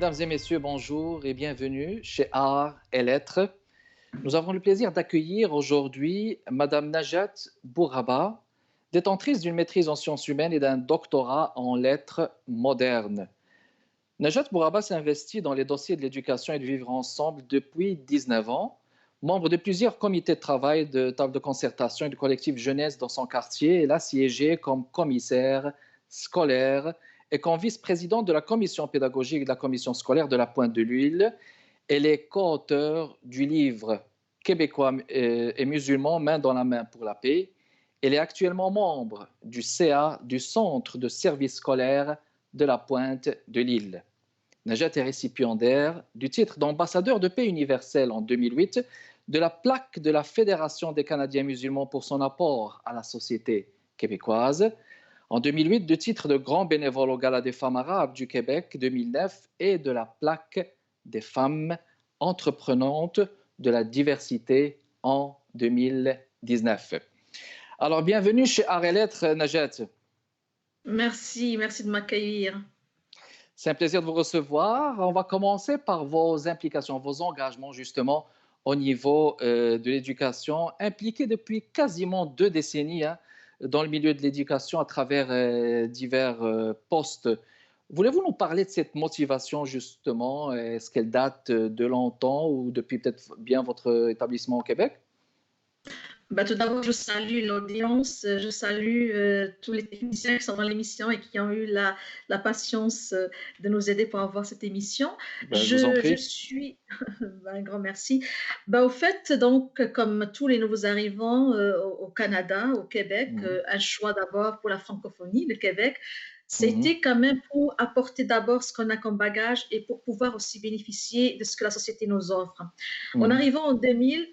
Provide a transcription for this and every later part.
Mesdames et messieurs, bonjour et bienvenue chez Art et Lettres. Nous avons le plaisir d'accueillir aujourd'hui Madame Najat Bouraba, détentrice d'une maîtrise en sciences humaines et d'un doctorat en lettres modernes. Najat Bouraba s'investit dans les dossiers de l'éducation et du vivre ensemble depuis 19 ans, membre de plusieurs comités de travail, de tables de concertation et de collectifs jeunesse dans son quartier. Elle a siégé comme commissaire scolaire et comme vice-présidente de la commission pédagogique de la commission scolaire de la Pointe de l'Huile. Elle est co-auteure du livre québécois et musulmans, main dans la main pour la paix. Elle est actuellement membre du CA du Centre de services scolaires de la Pointe de l'Île. Najat est récipiendaire du titre d'ambassadeur de paix universelle en 2008, de la plaque de la Fédération des Canadiens musulmans pour son apport à la société québécoise, en 2008, du titre de grand bénévole au Gala des femmes arabes du Québec 2009 et de la plaque des femmes entreprenantes de la diversité en 2019. Alors, bienvenue chez Art et Lettres, Najat. Merci de m'accueillir. C'est un plaisir de vous recevoir. On va commencer par vos implications, vos engagements justement au niveau de l'éducation, impliqués depuis quasiment 2 décennies dans le milieu de l'éducation à travers divers postes. Voulez-vous nous parler de cette motivation justement? Est-ce qu'elle date de longtemps ou depuis peut-être bien votre établissement au Québec? Tout d'abord, je salue l'audience, je salue tous les techniciens qui sont dans l'émission et qui ont eu la patience de nous aider pour avoir cette émission. Je vous en Je prie. suis, un grand merci. Au fait, donc, comme tous les nouveaux arrivants au Canada, au Québec, un choix d'abord pour la francophonie, le Québec. C'était quand même pour apporter d'abord ce qu'on a comme bagage et pour pouvoir aussi bénéficier de ce que la société nous offre. En arrivant en 2000,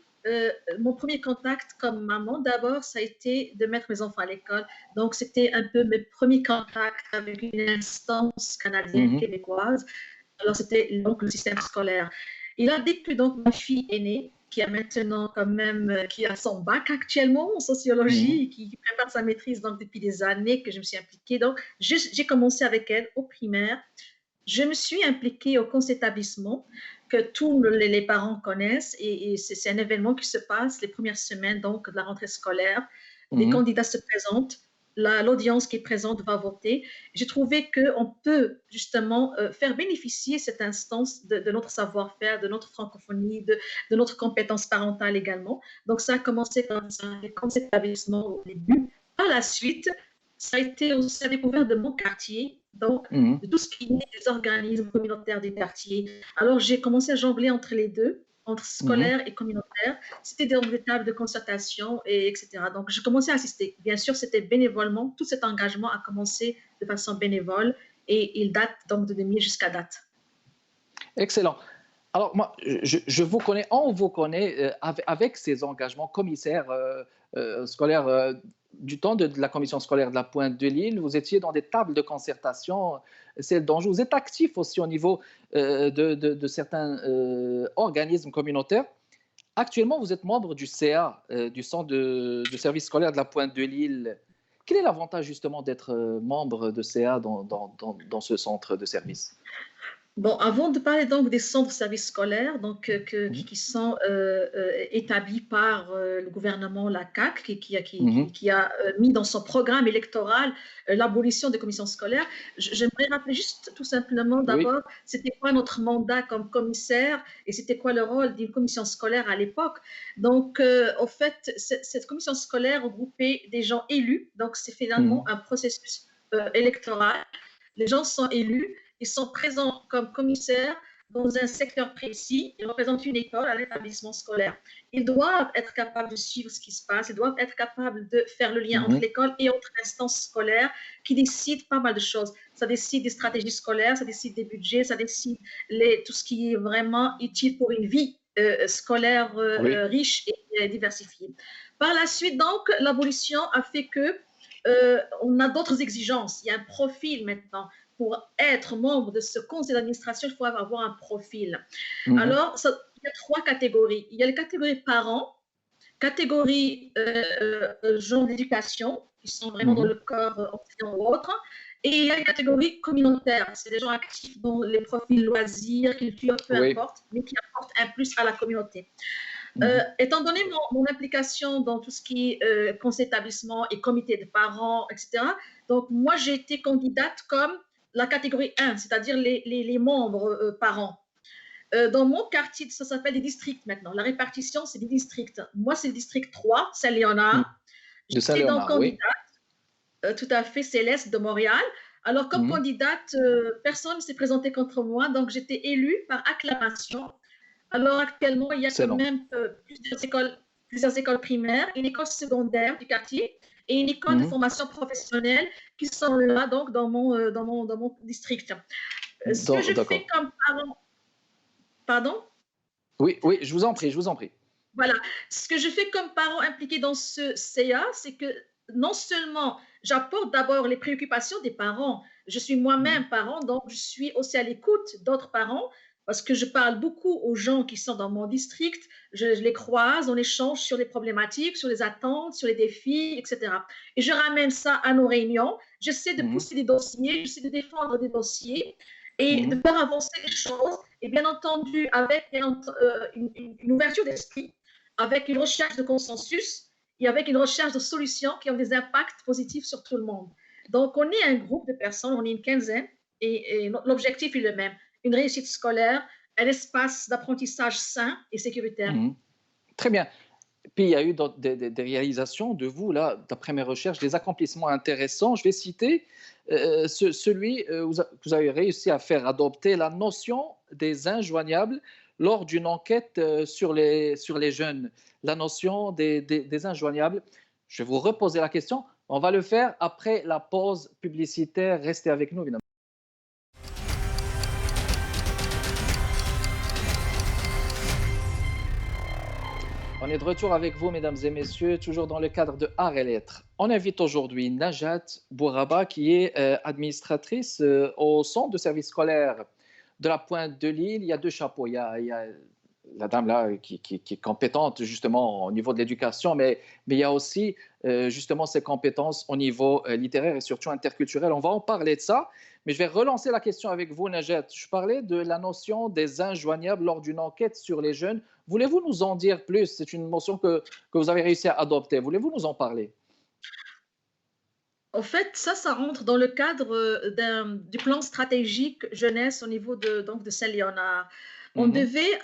mon premier contact comme maman, d'abord, ça a été de mettre mes enfants à l'école. Donc, c'était un peu mes premiers contacts avec une instance canadienne, québécoise. Alors, c'était donc le système scolaire. Et là, dès que donc ma fille est née, qui a maintenant quand même, qui a son bac actuellement en sociologie, qui prépare sa maîtrise donc depuis des années que je me suis impliquée. Donc, j'ai commencé avec elle au primaire. Je me suis impliquée au conseil d'établissement que tous les parents connaissent et c'est un événement qui se passe les premières semaines donc, de la rentrée scolaire. Les candidats se présentent, l'audience qui est présente va voter. J'ai trouvé qu'on peut justement faire bénéficier cette instance de notre savoir-faire, de notre francophonie, de notre compétence parentale également. Donc ça a commencé comme ça, les conseils d'établissement au début. Par la suite, ça a été aussi la découverte de mon quartier, donc de tout ce qui est des organismes communautaires des quartiers. Alors, j'ai commencé à jongler entre les deux, entre scolaire et communautaire. C'était des tables de concertation, etc. Donc, j'ai commencé à assister. Bien sûr, c'était bénévolement. Tout cet engagement a commencé de façon bénévole et il date donc de 2000 jusqu'à date. Excellent. Alors, moi, je vous connais, on vous connaît avec ces engagements commissaires scolaires du temps de la commission scolaire de la Pointe de l'Île. Vous étiez dans des tables de concertation, celle d'Anjou. Vous êtes actif aussi au niveau de certains organismes communautaires. Actuellement, vous êtes membre du CA, du Centre de services scolaires de la Pointe de l'Île. Quel est l'avantage justement d'être membre de CA dans ce centre de services? Avant de parler donc des centres de services scolaires donc, qui sont établis par le gouvernement, la CAQ, qui a mis dans son programme électoral l'abolition des commissions scolaires, j'aimerais rappeler juste tout simplement d'abord, c'était quoi notre mandat comme commissaire et c'était quoi le rôle d'une commission scolaire à l'époque. Donc, au fait, cette commission scolaire regroupait des gens élus, donc c'est finalement un processus électoral. Les gens sont élus. Ils sont présents comme commissaires dans un secteur précis. Ils représentent une école à l'établissement scolaire. Ils doivent être capables de suivre ce qui se passe. Ils doivent être capables de faire le lien entre l'école et autres instances scolaires qui décident pas mal de choses. Ça décide des stratégies scolaires, ça décide des budgets, ça décide tout ce qui est vraiment utile pour une vie scolaire riche et diversifiée. Par la suite, donc, l'abolition a fait que on a d'autres exigences. Il y a un profil maintenant. Pour être membre de ce conseil d'administration, il faut avoir un profil. Alors, il y a 3 catégories. Il y a les catégories parents, catégorie genre d'éducation, qui sont vraiment dans Mhm. le corps enseignant ou autre, et il y a une catégorie communautaire, c'est des gens actifs dans les profils loisirs, culture, peu Oui. importe, mais qui apportent un plus à la communauté. Mhm. Étant donné mon implication dans tout ce qui est conseil d'établissement et comité de parents, etc., donc moi j'ai été candidate comme la catégorie 1, c'est-à-dire les membres parents. Dans mon quartier, ça s'appelle des districts maintenant. La répartition, c'est des districts. Moi, c'est le district 3, Mhm. Saint-Léonard. De J'étais donc Saint-Léonard, oui. candidate, tout à fait céleste de Montréal. Alors, comme Mhm. candidate, personne ne s'est présenté contre moi, donc j'étais élue par acclamation. Alors, actuellement, il y a quand Excellent. même plusieurs écoles primaires, une école secondaire du quartier et une école de Mhm. formation professionnelle qui sont là, donc, dans mon district. Ce que je fais D'accord. comme parent, pardon? Oui, oui, je vous en prie, je vous en prie. Voilà. Ce que je fais comme parent impliqué dans ce CA, c'est que non seulement j'apporte d'abord les préoccupations des parents, je suis Mhm. moi-même parent, donc je suis aussi à l'écoute d'autres parents parce que je parle beaucoup aux gens qui sont dans mon district, je les croise, on échange sur les problématiques, sur les attentes, sur les défis, etc. Et je ramène ça à nos réunions, j'essaie de Mhm. pousser des dossiers, j'essaie de défendre des dossiers et de Mhm. faire avancer les choses, et bien entendu avec une ouverture d'esprit avec une recherche de consensus et avec une recherche de solutions qui ont des impacts positifs sur tout le monde. Donc, on est un groupe de personnes, on est une quinzaine, et l'objectif est le même, une réussite scolaire, un espace d'apprentissage sain et sécuritaire. Mhm. Très bien. Puis il y a eu des réalisations de vous, là, d'après mes recherches, des accomplissements intéressants. Je vais citer celui que vous avez réussi à faire adopter la notion des injoignables lors d'une enquête sur les jeunes. La notion des injoignables. Je vais vous reposer la question. On va le faire après la pause publicitaire. Restez avec nous, évidemment. On est de retour avec vous, mesdames et messieurs, toujours dans le cadre de Arts et Lettres. On invite aujourd'hui Najat Bouraba, qui est administratrice au centre de service scolaire de la Pointe de l'Île. Il y a deux chapeaux. Il y a la dame là qui est compétente justement au niveau de l'éducation, mais il y a aussi justement ses compétences au niveau littéraire et surtout interculturel. On va en parler de ça, mais je vais relancer la question avec vous, Najat. Je parlais de la notion des injoignables lors d'une enquête sur les jeunes. Voulez-vous nous en dire plus? C'est une notion que vous avez réussi à adopter. Voulez-vous nous en parler? En fait, ça rentre dans le cadre du plan stratégique jeunesse au niveau de Saint-Léonard. On Mhm, devait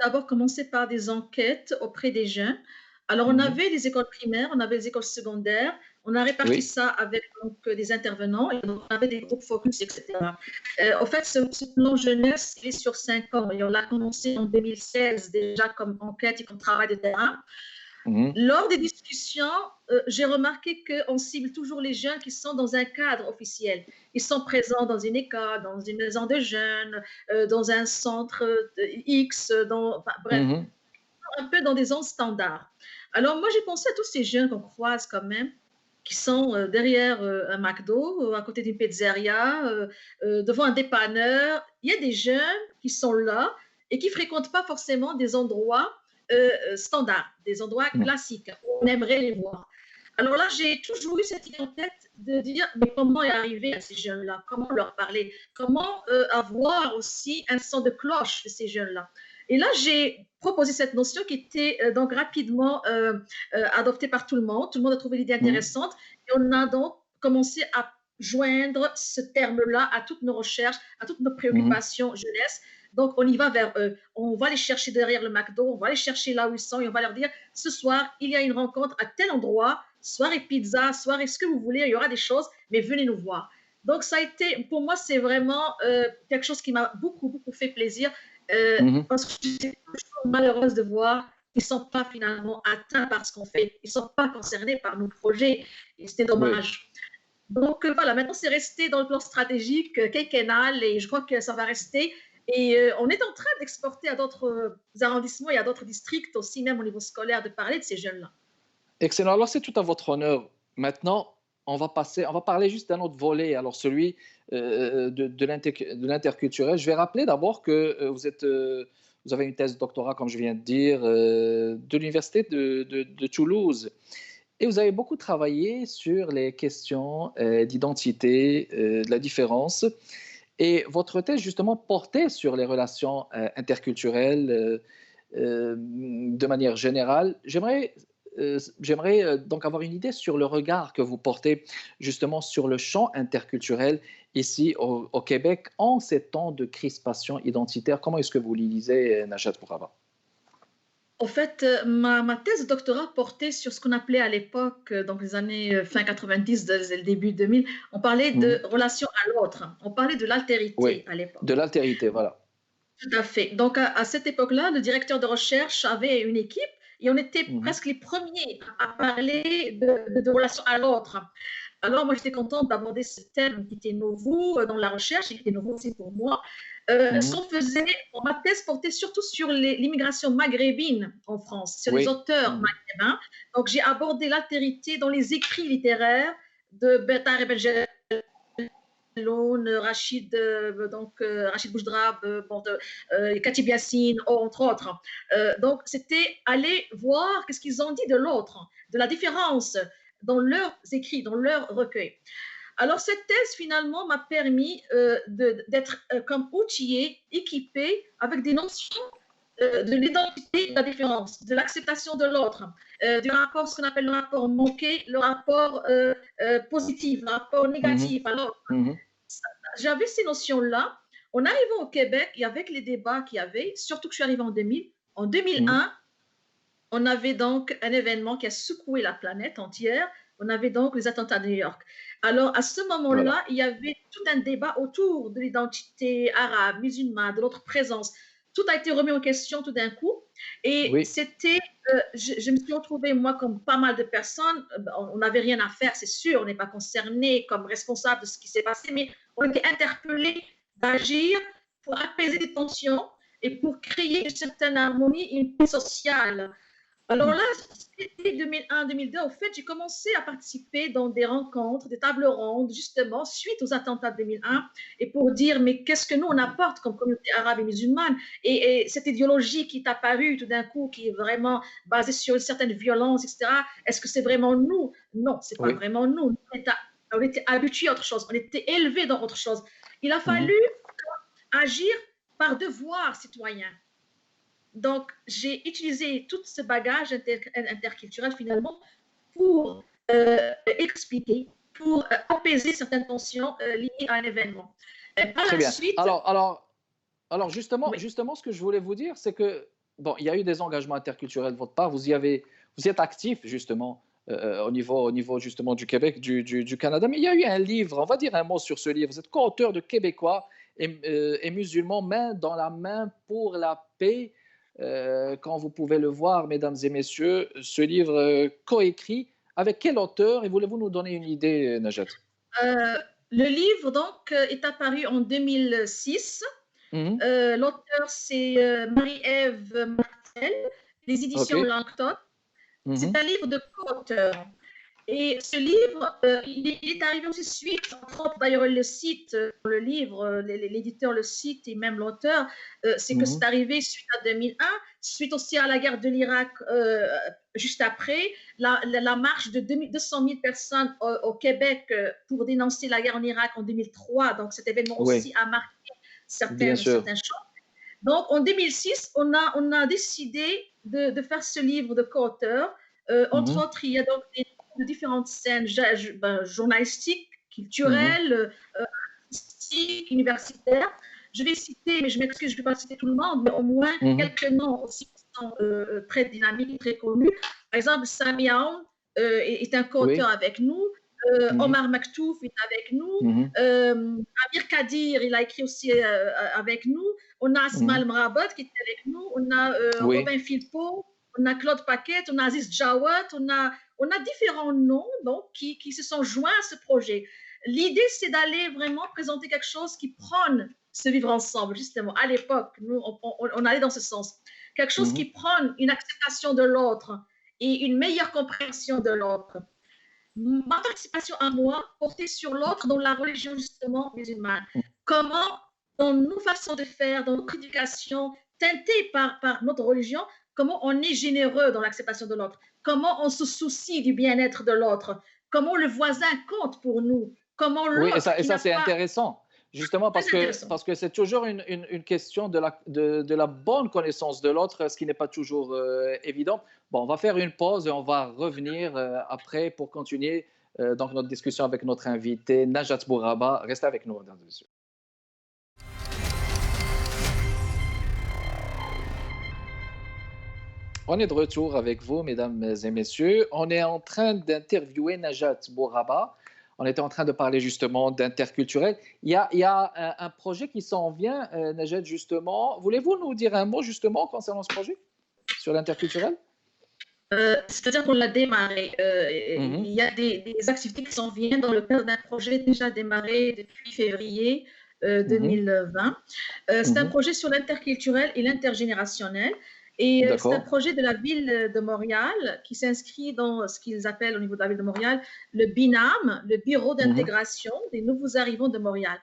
d'abord commencer par des enquêtes auprès des jeunes. Alors, on mhm. avait les écoles primaires, on avait les écoles secondaires, on a réparti Oui. ça avec donc, des intervenants, et donc, on avait des groupes focus, etc. En fait, ce plan jeunesse, il est sur 5 ans et on l'a commencé en 2016 déjà comme enquête et comme travail de terrain. Mhm, Lors des discussions, j'ai remarqué qu'on cible toujours les jeunes qui sont dans un cadre officiel. Ils sont présents dans une école, dans une maison de jeunes, dans un centre X, enfin, bref, mhm, un peu dans des zones standards. Alors moi, j'ai pensé à tous ces jeunes qu'on croise quand même, qui sont derrière un McDo, à côté d'une pizzeria, devant un dépanneur. Il y a des jeunes qui sont là et qui fréquentent pas forcément des endroits standards, des endroits mhm. classiques où on aimerait les voir. Alors là, j'ai toujours eu cette idée en tête de dire, mais comment y arriver à ces jeunes-là? Comment leur parler? Comment avoir aussi un son de cloche de ces jeunes-là? Et là, j'ai proposé cette notion qui était donc rapidement adoptée par tout le monde. Tout le monde a trouvé l'idée Mhm. intéressante. Et on a donc commencé à joindre ce terme-là à toutes nos recherches, à toutes nos Mhm. préoccupations jeunesse. Donc, on y va vers eux. On va les chercher derrière le McDo, on va les chercher là où ils sont et on va leur dire, ce soir, il y a une rencontre à tel endroit, soirée pizza, soirée ce que vous voulez, il y aura des choses, mais venez nous voir. Donc, ça a été, pour moi, c'est vraiment quelque chose qui m'a beaucoup, beaucoup fait plaisir Mhm. parce que j'étais toujours malheureuse de voir qu'ils ne sont pas finalement atteints par ce qu'on fait. Ils ne sont pas concernés par nos projets. Et c'était Oui. dommage. Donc voilà, maintenant c'est resté dans le plan stratégique quinquennal et je crois que ça va rester. Et on est en train d'exporter à d'autres arrondissements et à d'autres districts aussi, même au niveau scolaire, de parler de ces jeunes-là. Excellent. Alors, c'est tout à votre honneur. Maintenant, on va parler juste d'un autre volet, alors celui de l'interculturel. Je vais rappeler d'abord que Vous avez une thèse de doctorat, comme je viens de dire, de l'université de Toulouse. Et vous avez beaucoup travaillé sur les questions d'identité, de la différence. Et votre thèse, justement, portait sur les relations interculturelles de manière générale. J'aimerais donc avoir une idée sur le regard que vous portez justement sur le champ interculturel ici au Québec en ces temps de crispation identitaire. Comment est-ce que vous lisez, Najat Bouraba? En fait, ma thèse de doctorat portait sur ce qu'on appelait à l'époque, donc les années fin 90, le début 2000, on parlait de Mhm. relation à l'autre, on parlait de l'altérité Oui, à l'époque. de l'altérité, voilà. Tout à fait. Donc, à cette époque-là, le directeur de recherche avait une équipe et on était Mhm. presque les premiers à parler de relation à l'autre. Alors, moi, j'étais contente d'aborder ce thème qui était nouveau dans la recherche et qui était nouveau aussi pour moi. Mhm. Ma thèse portait surtout sur l'immigration maghrébine en France, sur les Oui. auteurs Mhm. maghrébins. Donc, j'ai abordé l'altérité dans les écrits littéraires de Betar Ebel Rachid, Rachid Bouchdrab, Katib Yassine, entre autres. Donc, c'était aller voir qu'est-ce qu'ils ont dit de l'autre, de la différence dans leurs écrits, dans leurs recueils. Alors, cette thèse, finalement, m'a permis d'être comme outillée, équipée avec des notions de l'identité, de la différence, de l'acceptation de l'autre, du rapport, ce qu'on appelle le rapport manqué, le rapport positif, le rapport Mhm. négatif. Alors, Mhm. j'avais ces notions-là. En arrivant au Québec, et avec les débats qu'il y avait, surtout que je suis arrivée en 2000, en Mhm. 2001, on avait donc un événement qui a secoué la planète entière. On avait donc les attentats de New York. Alors, à ce Voilà. moment-là, il y avait tout un débat autour de l'identité arabe, musulmane, de notre présence. Tout a été remis en question tout d'un coup. Et Oui. c'était, je me suis retrouvée, moi, comme pas mal de personnes, on n'avait rien à faire, c'est sûr, on n'est pas concerné comme responsable de ce qui s'est passé, mais on était interpellés d'agir pour apaiser les tensions et pour créer une certaine harmonie et une paix sociale. Alors Mhm. là, c'était 2001-2002. Au fait, j'ai commencé à participer dans des rencontres, des tables rondes, justement, suite aux attentats de 2001, et pour dire, mais qu'est-ce que nous, on apporte comme communauté arabe et musulmane? Et cette idéologie qui est apparue tout d'un coup, qui est vraiment basée sur une certaine violence, etc., est-ce que c'est vraiment nous? Non, c'est pas Oui. vraiment nous. On était habitués à autre chose, on était élevés dans autre chose. Il a Mhm. fallu agir par devoir citoyen. Donc, j'ai utilisé tout ce bagage interculturel finalement pour expliquer, pour apaiser certaines tensions liées à un événement. Et par Très la bien. suite, Alors oui, justement, ce que je voulais vous dire, c'est que, bon, il y a eu des engagements interculturels de votre part. Vous y êtes actif, justement, au niveau justement du Québec, du Canada. Mais il y a eu un livre, on va dire un mot sur ce livre. Vous êtes co-auteur de Québécois et musulmans, main dans la main pour la paix. Quand vous pouvez le voir, mesdames et messieurs, ce livre coécrit avec quel auteur? Et voulez-vous nous donner une idée, Najat? euh, le livre donc est apparu en 2006. Mhm. L'auteur, c'est Marie-Ève Martel, les OK. éditions Langton. C'est Mhm. un livre de co-auteur. Et ce livre, il est arrivé aussi suite, entre autres, d'ailleurs, il le cite, le livre, l'éditeur le cite et même l'auteur, c'est que c'est Mhm. arrivé suite à 2001, suite aussi à la guerre de l'Irak juste après, la marche de 200 000 personnes au Québec pour dénoncer la guerre en Irak en 2003. Donc cet événement Oui, aussi a marqué bien sûr. certains choses. Donc, en 2006, on a décidé de faire ce livre de co-auteur. Entre Mhm. autres, il y a donc de différentes scènes journalistiques, Mhm. culturelles, artistiques, universitaires. Je vais citer, mais je m'excuse, je ne vais pas citer tout le monde, mais au moins Mhm. quelques noms aussi qui sont très dynamiques, très connus. Par exemple, Sami Aoun est un co-auteur Oui. avec nous. Mhm. Omar Maktouf est avec nous. Mhm. Amir Kadir, il a écrit aussi avec nous. On a Asma Mhm. Mrabat qui est avec nous. On a Oui. Robin Philpot. On a Claude Paquet. On a Aziz Jawad. On a différents noms donc, qui se sont joints à ce projet. L'idée, c'est d'aller vraiment présenter quelque chose qui prône ce vivre ensemble, justement. À l'époque, nous, on allait dans ce sens. Quelque chose qui Mhm. prône une acceptation de l'autre et une meilleure compréhension de l'autre. Ma participation à moi portait sur l'autre dans la religion justement musulmane. Comment, dans nos façons de faire, dans notre éducation, teinté par notre religion, comment on est généreux dans l'acceptation de l'autre, comment on se soucie du bien-être de l'autre, comment le voisin compte pour nous, comment Oui, l'autre et qui ça n'a c'est pas... intéressant, justement Très intéressant. parce que c'est toujours une question de la bonne connaissance de l'autre, ce qui n'est pas toujours évident. Bon, on va faire une pause et on va revenir après pour continuer donc notre discussion avec notre invité Najat Bouraba. Restez avec nous, mesdames et messieurs. On est de retour avec vous, mesdames et messieurs. On est en train d'interviewer Najat Bouraba. On était en train de parler justement d'interculturel. Il y a un projet qui s'en vient, Najat, justement. Voulez-vous nous dire un mot justement concernant ce projet sur l'interculturel? C'est-à-dire qu'on l'a démarré. Il Mhm, y a des activités qui s'en viennent dans le cadre d'un projet déjà démarré depuis février mhm, 2020. C'est un mhm. projet sur l'interculturel et l'intergénérationnel. Et c'est un D'accord. projet de la ville de Montréal qui s'inscrit dans ce qu'ils appellent au niveau de la ville de Montréal le BINAM, le Bureau Mhm. d'intégration des nouveaux arrivants de Montréal.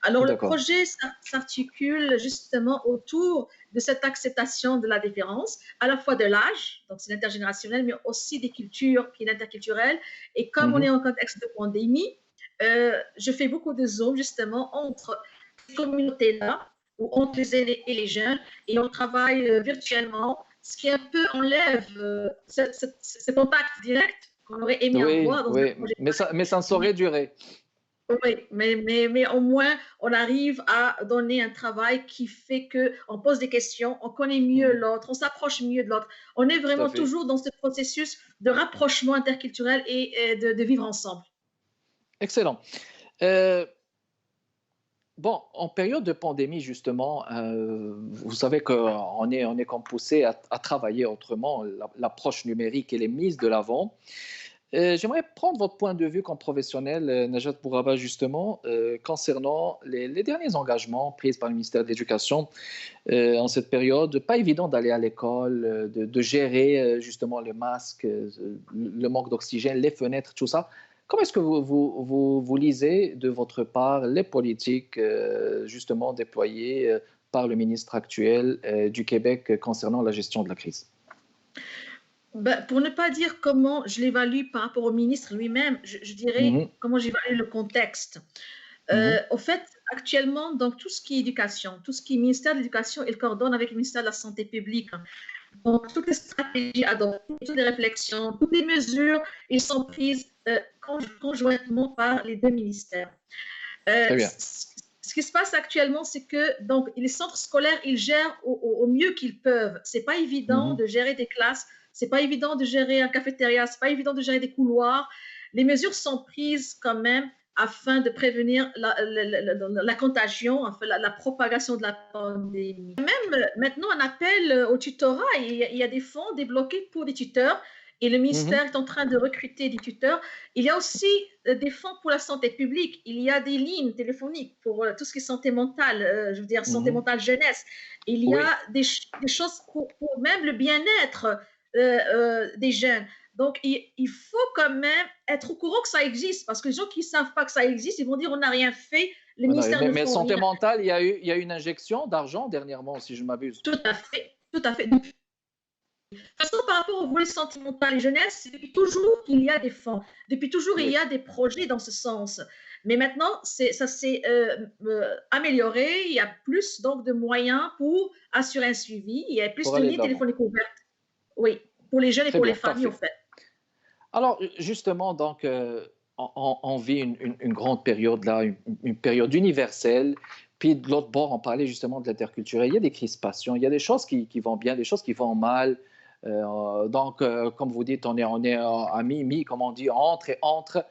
Alors le D'accord. projet s'articule justement autour de cette acceptation de la différence, à la fois de l'âge, donc c'est l'intergénérationnel, mais aussi des cultures, qui est l'interculturel. Et comme on est Mhm. en contexte de pandémie, je fais beaucoup de Zoom justement entre ces communautés-là, ou entre les aînés et les jeunes, et on travaille virtuellement, ce qui un peu enlève ce contact direct qu'on aurait aimé Oui, avoir dans un oui, projet. mais ça ne saurait durer. Oui, mais au moins, on arrive à donner un travail qui fait qu'on pose des questions, on connaît mieux Mhm. l'autre, on s'approche mieux de l'autre. On est Tout à vraiment fait. toujours dans ce processus de rapprochement interculturel et de vivre ensemble. Excellent. Bon, en période de pandémie, justement, vous savez on est comme poussé à travailler autrement. L'approche numérique, elle est mise de l'avant. J'aimerais prendre votre point de vue comme professionnel, Najat Bouraba, justement, concernant les derniers engagements pris par le ministère de l'Éducation en cette période. Pas évident d'aller à l'école, de gérer justement le masque, le manque d'oxygène, les fenêtres, tout ça. Comment est-ce que vous lisez de votre part les politiques justement déployées par le ministre actuel du Québec concernant la gestion de la crise? Ben, pour ne pas dire comment je l'évalue par rapport au ministre lui-même, je dirais Mhm, comment j'évalue le contexte. mhm, Au fait, actuellement, donc tout ce qui est éducation, tout ce qui est ministère de l'Éducation, il coordonne avec le ministère de la Santé publique. Donc, toutes les stratégies adoptées, toutes les réflexions, toutes les mesures, ils sont prises conjointement par les deux ministères. très bien. Ce qui se passe actuellement, c'est que donc, les centres scolaires, ils gèrent au mieux qu'ils peuvent. C'est pas évident Mhm, de gérer des classes, c'est pas évident de gérer un cafétéria, c'est pas évident de gérer des couloirs. Les mesures sont prises quand même afin de prévenir la contagion, enfin, la propagation de la pandémie. Même maintenant, on appelle au tutorat, il y a des fonds débloqués pour des tuteurs et le mhm, ministère est en train de recruter des tuteurs. Il y a aussi des fonds pour la santé publique. Il y a des lignes téléphoniques pour tout ce qui est santé mentale, je veux dire santé mhm. mentale jeunesse. Il y Oui, a des choses pour même le bien-être des jeunes. Donc, il faut quand même être au courant que ça existe, parce que les gens qui ne savent pas que ça existe, ils vont dire on n'a rien fait, les ah non, ministères ne mais font santé rien. mentale, il y a eu une injection d'argent dernièrement, si je m'abuse. Tout à fait, tout à fait. De toute façon, par rapport au volet sentimental et jeunesse, c'est depuis toujours qu'il y a des fonds. Depuis toujours, il y Oui, a des projets dans ce sens. Mais maintenant, ça s'est amélioré. Il y a plus donc de moyens pour assurer un suivi. Il y a plus pour de aller de lignes l'avant. téléphoniques ouvertes. Oui, pour les jeunes et Très pour les bien, familles, au parfait. fait. Alors, justement, donc, on vit une grande période là, une période universelle. Puis de l'autre bord, on parlait justement de l'interculturel. Il y a des crispations, il y a des choses qui vont bien, des choses qui vont mal. Donc, comme vous dites, on est à mi, comme on dit, entre et entre.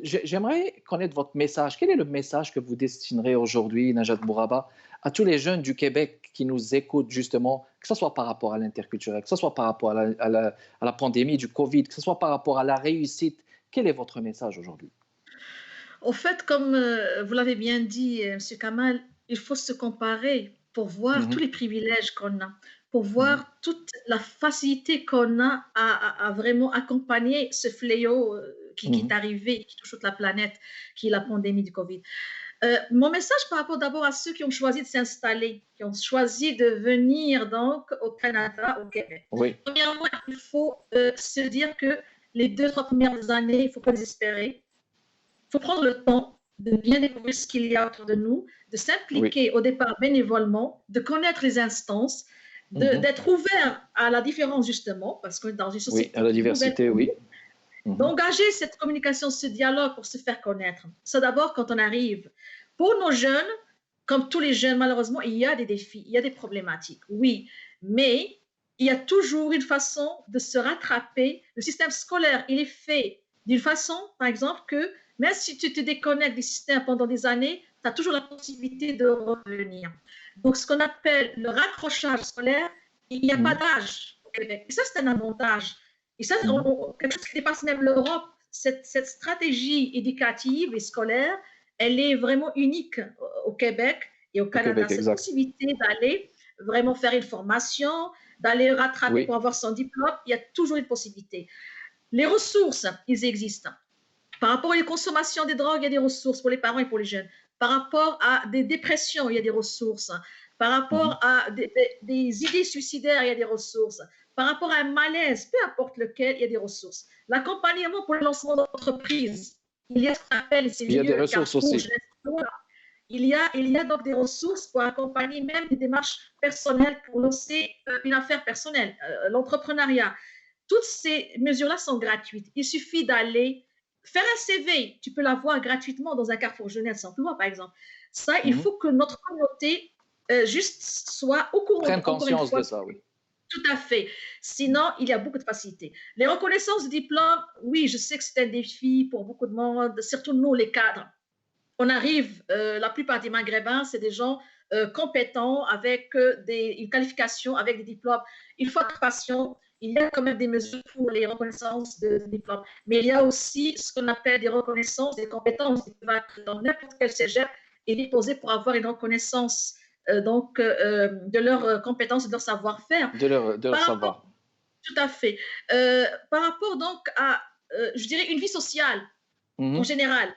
J'aimerais connaître votre message. Quel est le message que vous destinerez aujourd'hui, Najat Bouraba, à tous les jeunes du Québec qui nous écoutent justement, que ce soit par rapport à l'interculturel, que ce soit par rapport à la pandémie du Covid, que ce soit par rapport à la réussite? Quel est votre message aujourd'hui? Au fait, comme vous l'avez bien dit, M. Kamal, il faut se comparer pour voir tous Mhm, les privilèges qu'on a, pour mhm, voir toute la facilité qu'on a à vraiment accompagner ce fléau qui est mhm, arrivé, qui touche toute la planète, qui est la pandémie du Covid. Mon message par rapport d'abord à ceux qui ont choisi de s'installer, qui ont choisi de venir donc au Canada, au Québec. Oui, Premièrement, il faut se dire que les 2-3 premières années, il ne faut pas désespérer. Il faut prendre le temps de bien découvrir ce qu'il y a autour de nous, de oui. s'impliquer au départ bénévolement, de connaître les instances, Mhm. d'être ouvert à la différence justement, parce qu'on est dans une Oui, à société la qui est nouvelle diversité, pour nous, oui. Mhm. d'engager cette communication, ce dialogue pour se faire connaître. Ça d'abord quand on arrive. Pour nos jeunes, comme tous les jeunes, malheureusement, il y a des défis, il y a des problématiques, oui, mais il y a toujours une façon de se rattraper. Le système scolaire, il est fait d'une façon, par exemple, que même si tu te déconnectes du système pendant des années, tu as toujours la possibilité de revenir. Donc, ce qu'on appelle le raccrochage scolaire, il n'y a pas Mhm. d'âge au Québec. Et ça, c'est un avantage. Et ça, Mhm. quelque chose qui dépasse même l'Europe, cette stratégie éducative et scolaire, elle est vraiment unique au Québec et au Au Canada. Québec, Cette exact. possibilité d'aller vraiment faire une formation, d'aller rattraper Oui, pour avoir son diplôme, il y a toujours une possibilité. Les ressources, ils existent. Par rapport à la consommation des drogues, il y a des ressources pour les parents et pour les jeunes. Par rapport à des dépressions, il y a des ressources. Par mhm. rapport à des idées suicidaires, il y a des ressources. Par rapport à un malaise, peu importe lequel, il y a des ressources. L'accompagnement pour le lancement d'entreprise, il y a ce qu'on appelle ces Il y a des lieux ressources carrefour, aussi. jeunesse, il y a donc des ressources pour accompagner même des démarches personnelles pour lancer une affaire personnelle, l'entrepreneuriat. Toutes ces mesures-là sont gratuites. Il suffit d'aller faire un CV. Tu peux l'avoir gratuitement dans un carrefour jeunesse emploi, par exemple. Ça, il Mhm. faut que notre communauté juste soit au courant, Prennent encore une conscience de fois. ça, oui. Tout à fait. Sinon, il y a beaucoup de facilité. Les reconnaissances de diplômes, oui, je sais que c'est un défi pour beaucoup de monde, surtout nous, les cadres. On arrive, la plupart des Maghrébins, c'est des gens compétents avec une qualification, avec des diplômes. Il faut être patient. Il y a quand même des mesures pour les reconnaissances de diplômes. Mais il y a aussi ce qu'on appelle des reconnaissances des compétences qui peuvent être dans n'importe quel cégep et déposer pour avoir une reconnaissance de leurs compétences et de leur savoir-faire. De leur Par rapport, savoir. tout à fait. Par rapport donc à, je dirais, une vie sociale en Mhm. général.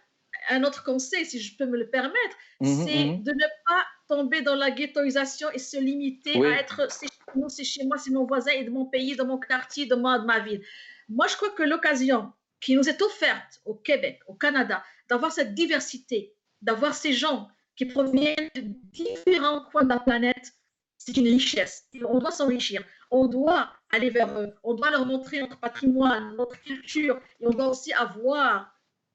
Un autre conseil, si je peux me le permettre, Mhm, c'est mhm. de ne pas tomber dans la ghettoisation et se limiter à Oui, être c'est chez nous, c'est chez moi, c'est mon voisin et de mon pays, de mon quartier, de ma ville. Moi, je crois que l'occasion qui nous est offerte au Québec, au Canada, d'avoir cette diversité, d'avoir ces gens qui proviennent de différents coins de la planète, c'est une richesse. On doit s'enrichir. On doit aller vers eux. On doit leur montrer notre patrimoine, notre culture. Et on doit aussi avoir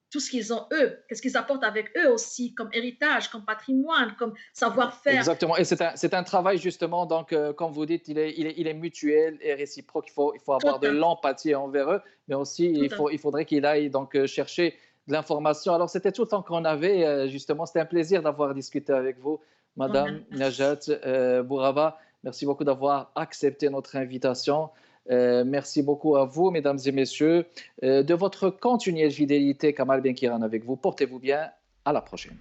tout ce qu'ils ont eux, qu'est-ce qu'ils apportent avec eux aussi comme héritage, comme patrimoine, comme savoir-faire. exactement. Et c'est un travail justement, donc, comme vous dites, il est mutuel et réciproque. Il faut Tout avoir de à fait, l'empathie envers eux, mais aussi tout à fait. il faudrait qu'il aille donc chercher de l'information. Alors, c'était tout le temps qu'on avait, justement. C'était un plaisir d'avoir discuté avec vous, Bon, Madame merci. Najat Bouraba. Merci beaucoup d'avoir accepté notre invitation. Merci beaucoup à vous, mesdames et messieurs, de votre continuelle fidélité. Kamal Benkiran avec vous. Portez-vous bien. À la prochaine.